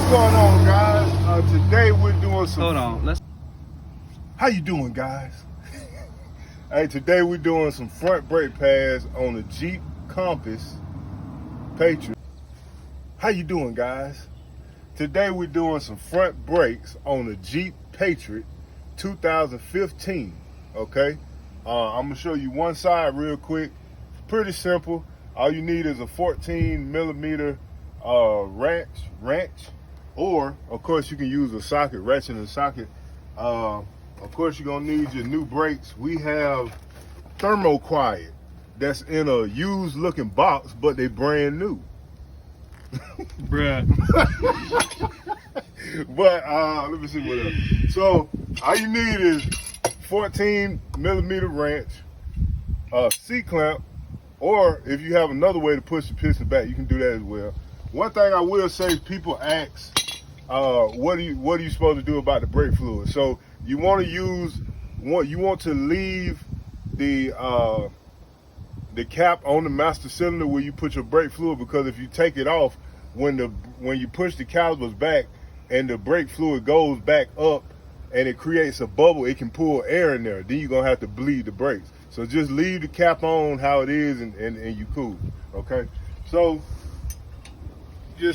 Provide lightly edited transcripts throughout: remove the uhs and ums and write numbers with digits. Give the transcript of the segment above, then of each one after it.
going on, guys? Today we're doing some. Hold on. How you doing, guys? Hey, today we're doing some front brake pads on the Jeep Patriot. How you doing, guys? Today we're doing some front brakes on the Jeep Patriot 2015. Okay, I'm gonna show you one side real quick. Pretty simple. All you need is a 14 millimeter wrench, or of course you can use a socket, wrench in a socket. Of course you're gonna need your new brakes. We have thermoquiet that's in a used looking box, but they brand new. Bruh. But let me see what else. So all you need is 14 millimeter wrench, C-clamp, or if you have another way to push the piston back, you can do that as well. One thing I will say, people ask, what are you supposed to do about the brake fluid? So you want to leave the cap on the master cylinder where you put your brake fluid, because if you take it off, when you push the calipers back and the brake fluid goes back up and it creates a bubble, it can pull air in there. Then you're gonna have to bleed the brakes. So just leave the cap on how it is and you cool. Okay. So we're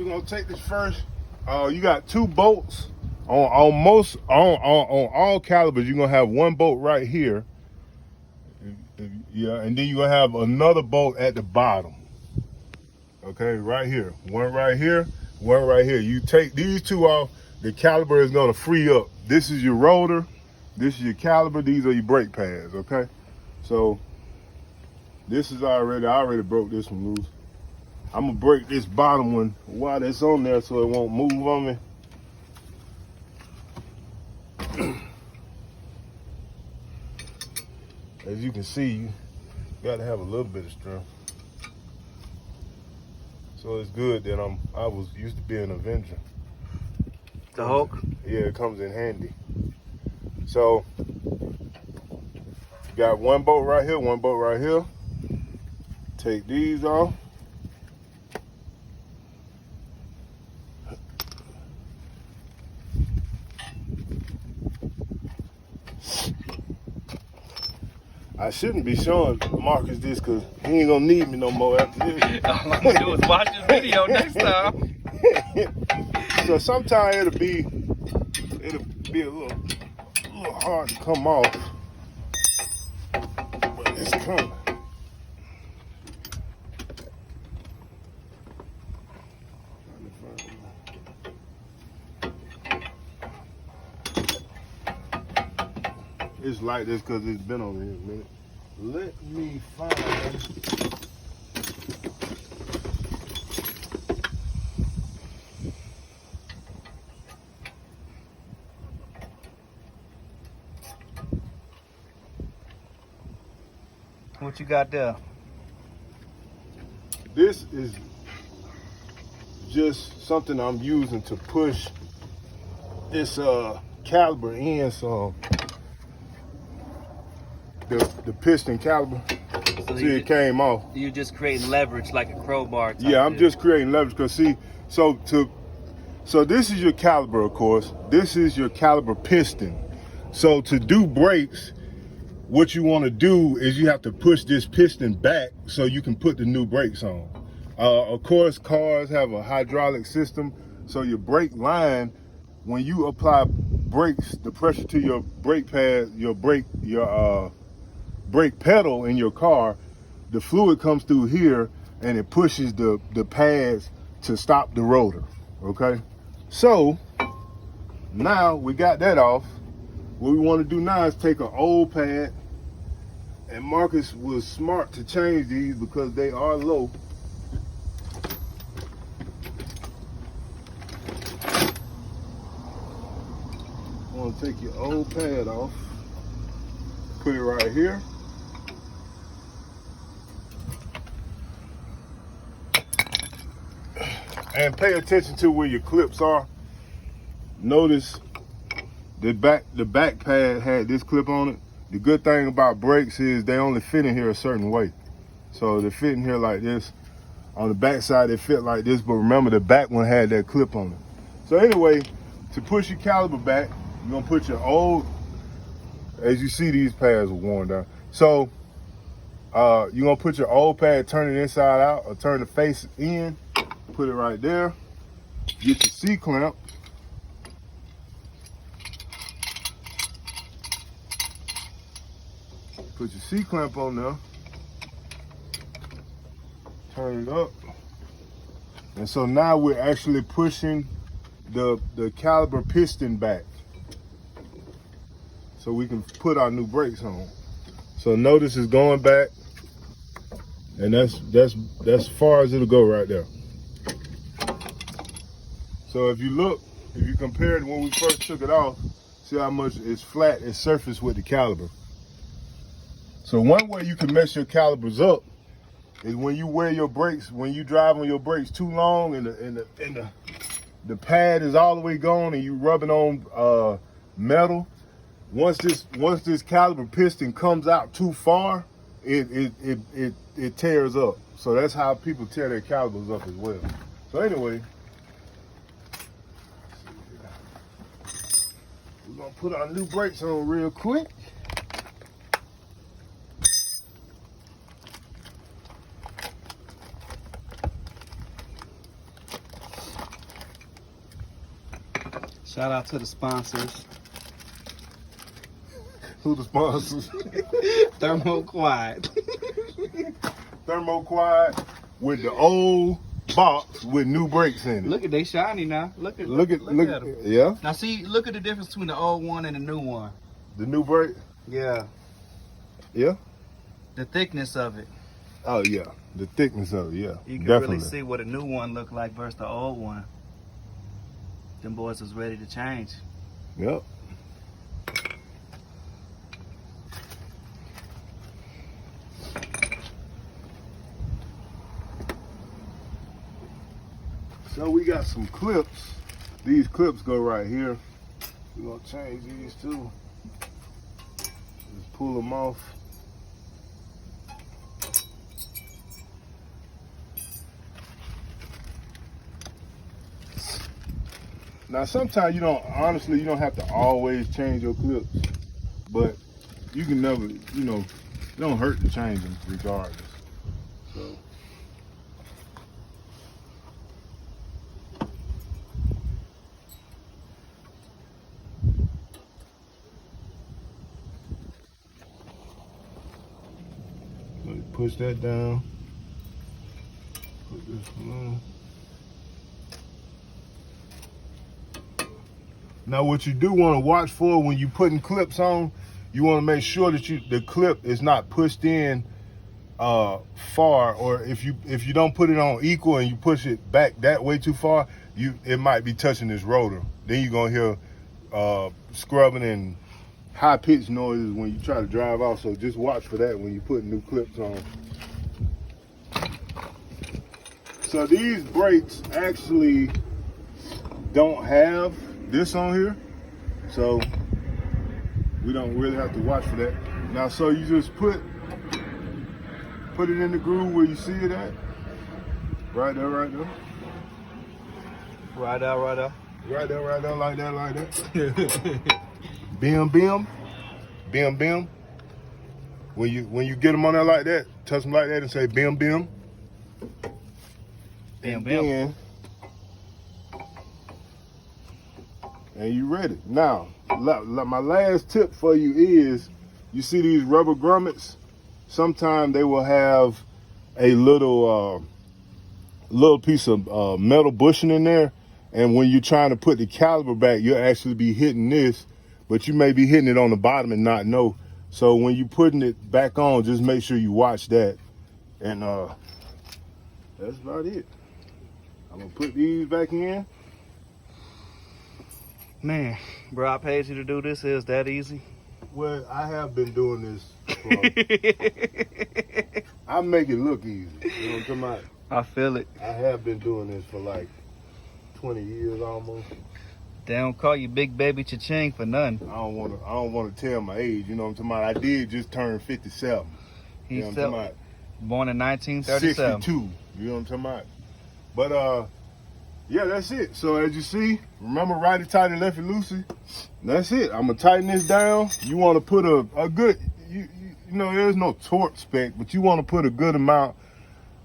gonna take this first. You got two bolts on all calibers. You're gonna have one bolt right here. Yeah, and then you're gonna have another bolt at the bottom. Okay, right here. One right here, one right here. You take these two off, the caliper is gonna free up. This is your rotor, this is your caliper, these are your brake pads, okay? So this is I already broke this one loose. I'm gonna break this bottom one while it's on there so it won't move on me. As you can see, you gotta have a little bit of strength. So it's good that I was used to being an Avenger. The Hulk? Yeah, it comes in handy. So got one bolt right here, one bolt right here. Take these off. I shouldn't be showing Marcus this because he ain't gonna need me no more after this. All I'm gonna do is watch this video next time. So sometimes it'll be a little hard to come off, but it's coming. It's like this because it's been over here a minute. Let me find. What you got there? This is just something I'm using to push this caliper in some. The piston caliper. So see, it came off. You're just creating leverage like a crowbar type. Yeah, I'm just creating leverage because see, so this is your caliper, of course. This is your caliper piston. So to do brakes, what you want to do is you have to push this piston back so you can put the new brakes on. Of course, cars have a hydraulic system, so your brake line, when you apply brakes, the pressure to your brake pad, your brake pedal in your car, the fluid comes through here and it pushes the pads to stop the rotor. Okay, so now we got that off. What we want to do now is take an old pad, and Marcus was smart to change these because they are low. You want to take your old pad off, put it right here. And pay attention to where your clips are. Notice the back pad had this clip on it. The good thing about brakes is they only fit in here a certain way. So they fit in here like this. On the back side, they fit like this, but remember the back one had that clip on it. So anyway, to push your caliper back, you're gonna put your old, as you see these pads are worn down. So you're gonna put your old pad, turn it inside out or turn the face in, put it right there. Get your C-clamp. Put your C-clamp on there. Turn it up. And so now we're actually pushing the caliper piston back so we can put our new brakes on. So notice it's going back, and that's as far as it'll go right there. So if you look, if you compare it when we first took it off, see how much it's flat, it's surfaced with the caliper. So one way you can mess your calipers up is when you wear your brakes, when you drive on your brakes too long and the pad is all the way gone and you rubbing on metal. Once this caliper piston comes out too far, it tears up. So that's how people tear their calipers up as well. So anyway, we're gonna put our new brakes on real quick. Shout out to the sponsors. Who the sponsors? Thermoquiet. Thermoquiet with the old box with new brakes in it. Look at they shiny now. Look at them. Yeah. Now see, look at the difference between the old one and the new one. The new brake? Yeah. Yeah. The thickness of it. Oh yeah. The thickness of it, yeah. You can definitely really see what a new one looked like versus the old one. Them boys was ready to change. Yep. So we got some clips. These clips go right here. We're gonna change these too. Just pull them off. Now sometimes you don't have to always change your clips, but you can never, it don't hurt to change them regardless. So. Let me push that down. Put this one on. Now what you do want to watch for when you're putting clips on, you want to make sure that the clip is not pushed in far, or if you don't put it on equal and you push it back that way too far, it might be touching this rotor. Then you're gonna hear scrubbing and high pitched noises when you try to drive off. So just watch for that when you put new clips on. So these brakes actually don't have this on here, so we don't really have to watch for that. Now, so you just put it in the groove where you see it at. Right there, right there. Right out, right out. Right there, right there, like that, like that. Bim, bim, bim, bim. When you get them on there like that, touch them like that and say bim, bim. Bim, bim. And you ready. Now, my last tip for you is, you see these rubber grommets? Sometimes they will have a little piece of metal bushing in there, and when you're trying to put the caliper back, you'll actually be hitting this, but you may be hitting it on the bottom and not know. So when you're putting it back on, just make sure you watch that. And that's about it. I'm gonna put these back in. Man, bro, I paid you to do this. Is that easy? Well, I have been doing this I make it look easy. You know what I'm talking about? I feel it. I have been doing this for like 20 years almost. They don't call you Big Baby Cha-Ching for nothing. I don't want to tell my age. You know what I'm talking about? I did just turn 57. He's you know what I'm talking about? Born in 1937. 62. You know what I'm talking about? But yeah, that's it. So as you see, remember righty tighty, lefty loosey. That's it. I'm gonna tighten this down. You want to put a good, you know, there's no torque spec, but you want to put a good amount.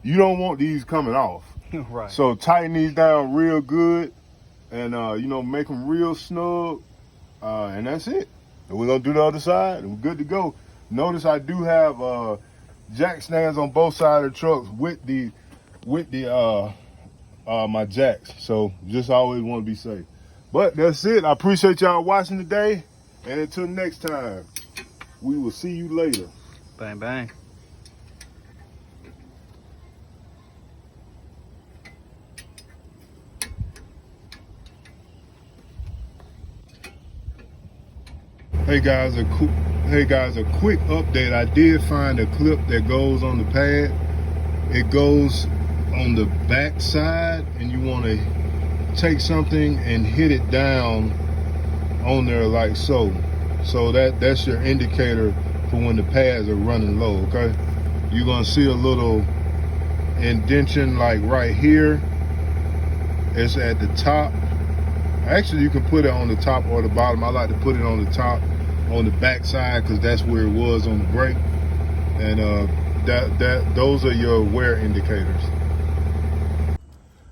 You don't want these coming off. Right. So tighten these down real good, and you know, make them real snug, and that's it. And we're gonna do the other side, and we're good to go. Notice I do have jack stands on both sides of the trucks with the my jacks. So just always want to be safe. But that's it. I appreciate y'all watching today, and until next time, we will see you later. Bang, bang. Hey guys, a quick update. I did find a clip that goes on the pad. It goes on the back side, and you want to take something and hit it down on there like so. So that's your indicator for when the pads are running low, okay? You're gonna see a little indentation like right here. It's at the top. Actually, you can put it on the top or the bottom. I like to put it on the top, on the back side, because that's where it was on the brake. And those are your wear indicators.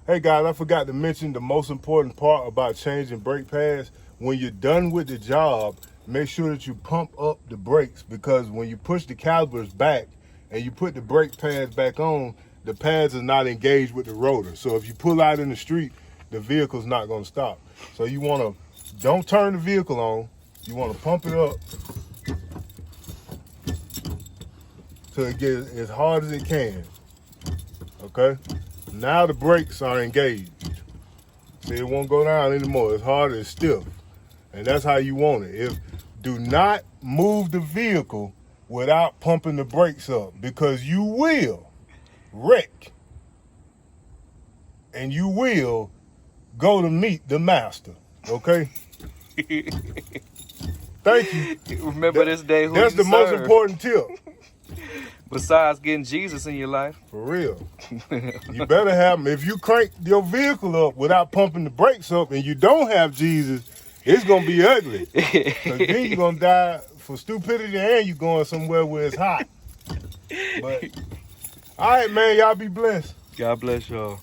Hey guys, I forgot to mention the most important part about changing brake pads. When you're done with the job, make sure that you pump up the brakes, because when you push the calipers back and you put the brake pads back on, the pads are not engaged with the rotor. So if you pull out in the street, the vehicle's not going to stop. So you want to, don't turn the vehicle on. You want to pump it up till it gets as hard as it can. Okay? Now the brakes are engaged. See, it won't go down anymore. It's hard, it's stiff. And that's how you want it. Do not move the vehicle without pumping the brakes up, because you will wreck. And you will go to meet the master. Okay? Thank you. Remember this day who That's you the most serve. important tip. Besides getting Jesus in your life. For real. You better have him. If you crank your vehicle up without pumping the brakes up and you don't have Jesus, it's going to be ugly. Because then you're going to die for stupidity, and you're going somewhere where it's hot. But, all right, man, y'all be blessed. God bless y'all.